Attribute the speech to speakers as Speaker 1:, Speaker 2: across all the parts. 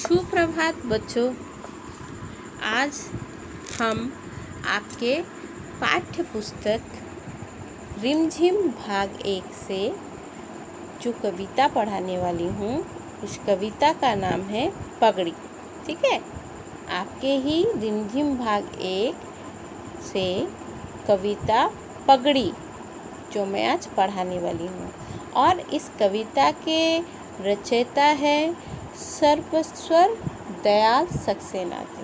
Speaker 1: सुप्रभात बच्चों। आज हम आपके पाठ्य पुस्तक रिमझिम भाग 1 से जो कविता पढ़ाने वाली हूँ उस कविता का नाम है पगड़ी। ठीक है, आपके ही रिमझिम भाग 1 से कविता पगड़ी जो मैं आज पढ़ाने वाली हूँ। और इस कविता के रचयिता है सर्वेश्वर दयाल सक्सेना जी।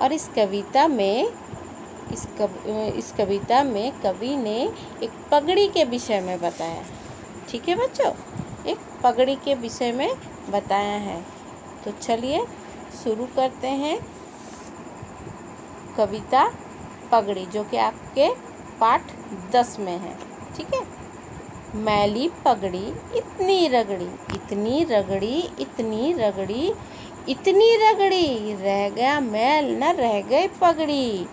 Speaker 1: और इस कविता में कवि ने एक पगड़ी के विषय में बताया। ठीक है बच्चों, एक पगड़ी के विषय में बताया है। तो चलिए शुरू करते हैं कविता पगड़ी, जो कि आपके पाठ 10 में है। ठीक है। मैली पगड़ी इतनी रगड़ी, इतनी रगड़ी, इतनी रगड़ी, इतनी रगड़ी, रह गया मैल न रह गई पगड़ी।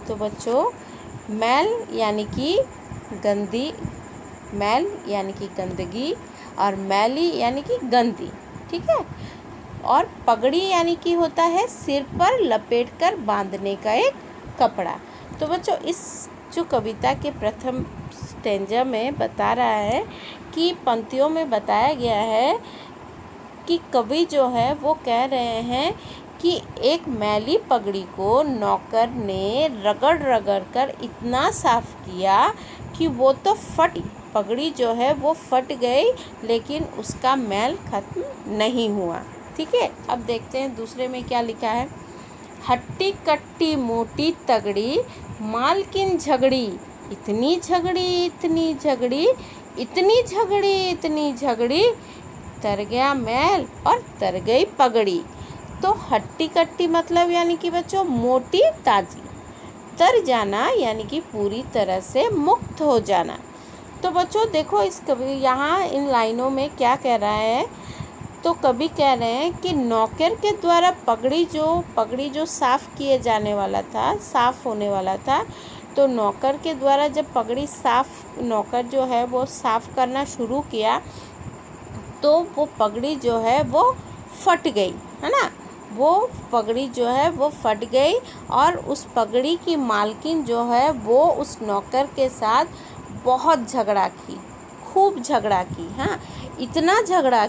Speaker 1: तो बच्चों, मैल यानी कि गंदी, मैल यानी कि गंदगी, और मैली यानी कि गंदी। ठीक है। और पगड़ी यानी कि होता है सिर पर लपेटकर बांधने का एक कपड़ा। तो बच्चों, इस जो कविता के प्रथम स्टेंजा में बता रहा है कि पंक्तियों में बताया गया है कि कवि जो है वो कह रहे हैं कि एक मैली पगड़ी को नौकर ने रगड़ रगड़ कर इतना साफ किया कि वो तो फट, पगड़ी जो है वो फट गई, लेकिन उसका मैल खत्म नहीं हुआ। ठीक है। अब देखते हैं दूसरे में क्या लिखा है। हट्टी कट्टी मोटी तगड़ी, मालकिन झगड़ी, इतनी झगड़ी, इतनी झगड़ी, इतनी झगड़ी, इतनी झगड़ी, तर गया मैल और तर गई पगड़ी। तो हट्टी कट्टी मतलब यानी कि बच्चों मोटी ताजी, तर जाना यानी कि पूरी तरह से मुक्त हो जाना। तो बच्चों देखो, इस कवि यहाँ इन लाइनों में क्या कह रहा है। तो कवि कह रहे हैं कि नौकर के द्वारा पगड़ी जो साफ़ किए जाने वाला था, साफ़ होने वाला था, तो नौकर के द्वारा जब पगड़ी नौकर जो है वो साफ़ करना शुरू किया तो वो पगड़ी जो है वो फट गई, है ना। वो पगड़ी जो है वो फट गई और उस पगड़ी की मालकिन जो है वो उस नौकर के साथ बहुत झगड़ा की, खूब झगड़ा की। हाँ, इतना झगड़ा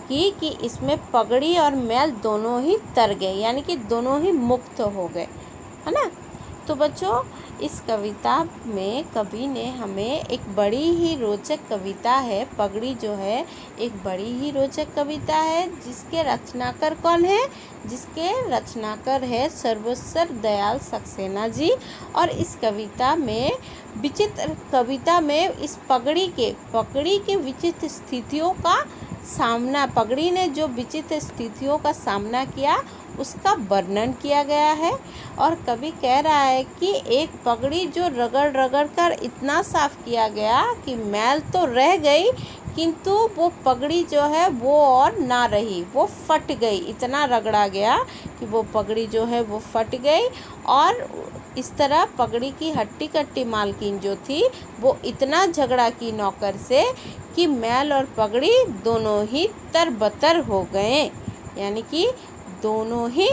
Speaker 1: की कि इसमें पगड़ी और मैल दोनों ही तर गए, यानी कि दोनों ही मुक्त हो गए, है ना। तो बच्चों, इस कविता में कवि ने हमें एक बड़ी ही रोचक कविता है, पगड़ी जो है एक बड़ी ही रोचक कविता है, जिसके रचनाकार कौन है? जिसके रचनाकार है सर्वेश्वर दयाल सक्सेना जी। और इस कविता में इस पगड़ी के विचित्र स्थितियों का सामना, पगड़ी ने जो विचित्र स्थितियों का सामना किया उसका वर्णन किया गया है। और कवि कह रहा है कि एक पगड़ी जो रगड़ रगड़ कर इतना साफ किया गया कि मैल तो रह गई, किंतु वो पगड़ी जो है वो और ना रही, वो फट गई। इतना रगड़ा गया कि वो पगड़ी जो है वो फट गई। और इस तरह पगड़ी की हट्टी कट्टी मालकिन जो थी वो इतना झगड़ा की नौकर से कि मैल और पगड़ी दोनों ही तरबतर हो गए, यानी कि दोनों ही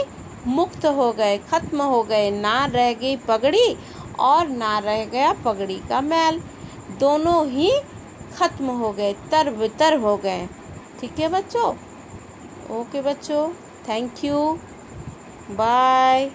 Speaker 1: मुक्त हो गए, खत्म हो गए। ना रह गई पगड़ी और ना रह गया पगड़ी का मैल, दोनों ही खत्म हो गए, तरबतर हो गए। ठीक है बच्चों। ओके बच्चों, थैंक यू, बाय।